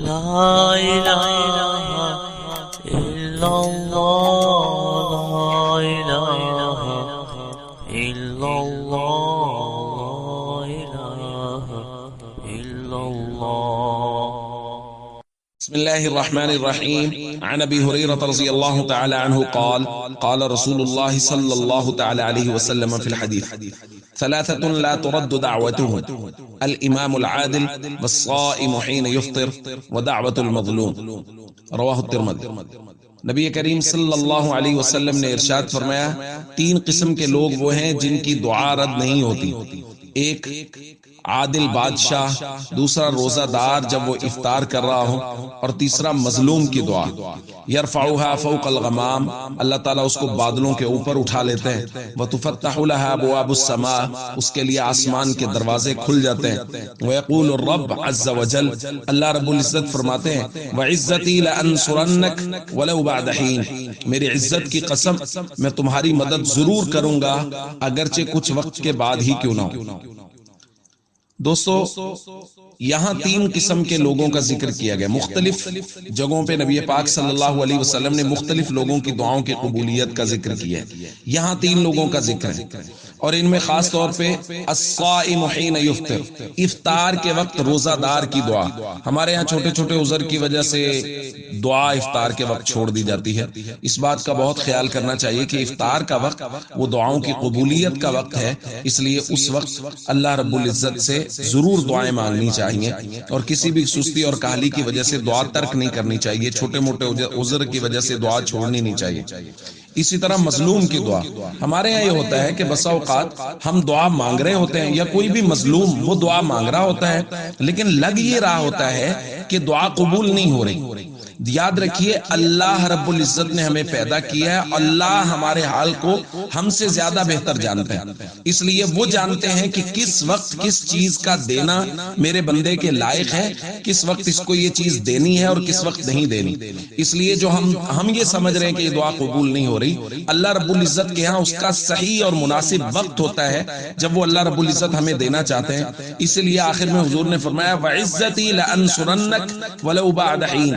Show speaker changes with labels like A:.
A: لا إله إلا الله لا إله إلا الله لا إله إلا الله.
B: بسم الله الرحمن الرحيم. عن أبي هريرة رضي الله تعالى عنه قال قال رسول الله صلى الله تعالى عليه وسلم في الحديث: ثلاثة لا ترد دعوتهم: الإمام العادل والصائم حين يفطر ودعوة المظلوم. رواہ الترمذی۔ نبی کریم صلی اللہ علیہ وسلم نے ارشاد فرمایا، تین قسم کے لوگ وہ ہیں جن کی دعا رد نہیں ہوتی: ایک عادل بادشاہ، دوسرا روزہ دار جب وہ افطار کر رہا ہو، اور تیسرا مظلوم کی دعا۔ یرفعها فوق الغمام، اللہ تعالیٰ اس کو بادلوں کے اوپر اٹھا لیتے ہیں۔ وتفتح لها ابواب السماء، اس کے لیے آسمان کے دروازے کھل جاتے ہیں۔ ويقول الرب عز وجل، اللہ رب العزت فرماتے ہیں، وعزتی لانصرنک ولو بعد حین، میری عزت کی قسم میں تمہاری مدد ضرور کروں گا اگرچہ کچھ وقت کے بعد ہی کیوں نہ ہو۔ دوستو، یہاں تین قسم کے لوگوں کا ذکر کیا گیا۔ مختلف جگہوں پہ نبی پاک صلی اللہ علیہ وسلم نے مختلف لوگوں کی دعاؤں کی قبولیت کا ذکر کیا ہے۔ یہاں تین لوگوں کا ذکر ہے، اور ان میں خاص طور پہ الصائم حین یفطر، افطار کے وقت روزہ دار کی دعا۔ ہمارے ہاں چھوٹے چھوٹے عذر کی وجہ سے دعا افطار کے وقت چھوڑ دی جاتی ہے۔ اس بات کا بہت خیال کرنا چاہیے کہ افطار کا وقت وہ دعاؤں کی قبولیت کا وقت ہے، اس لیے اس وقت اللہ رب العزت سے ضرور دعائیں مانگنی چاہیے، اور کسی بھی سستی اور کاہلی کی وجہ سے دعا ترک نہیں کرنی چاہیے، چھوٹے موٹے عذر کی وجہ سے دعا چھوڑنی نہیں چاہیے۔ اسی طرح مظلوم کی دعا، ہمارے یہاں یہ ہوتا ہے کہ بسا اوقات ہم دعا مانگ رہے ہوتے ہیں، یا کوئی بھی مظلوم وہ دعا مانگ رہا ہوتا ہے، لیکن لگ یہ رہا ہوتا ہے کہ دعا قبول نہیں ہو رہی۔ یاد رکھیے، اللہ رب العزت نے ہمیں پیدا کیا ہے، اللہ ہمارے حال کو ہم سے زیادہ بہتر جانتے ہیں، اس لیے وہ جانتے ہیں کہ کس وقت کس چیز کا دینا میرے بندے کے لائق ہے، کس وقت اس کو یہ چیز دینی ہے اور کس وقت نہیں دینی۔ اس لیے جو ہم یہ سمجھ رہے ہیں کہ یہ دعا قبول نہیں ہو رہی، اللہ رب العزت کے ہاں اس کا صحیح اور مناسب وقت ہوتا ہے جب وہ اللہ رب العزت ہمیں دینا چاہتے ہیں۔ اس لیے آخر میں حضور نے فرمایا، وعزتی لانصرنک ولو بعد حین،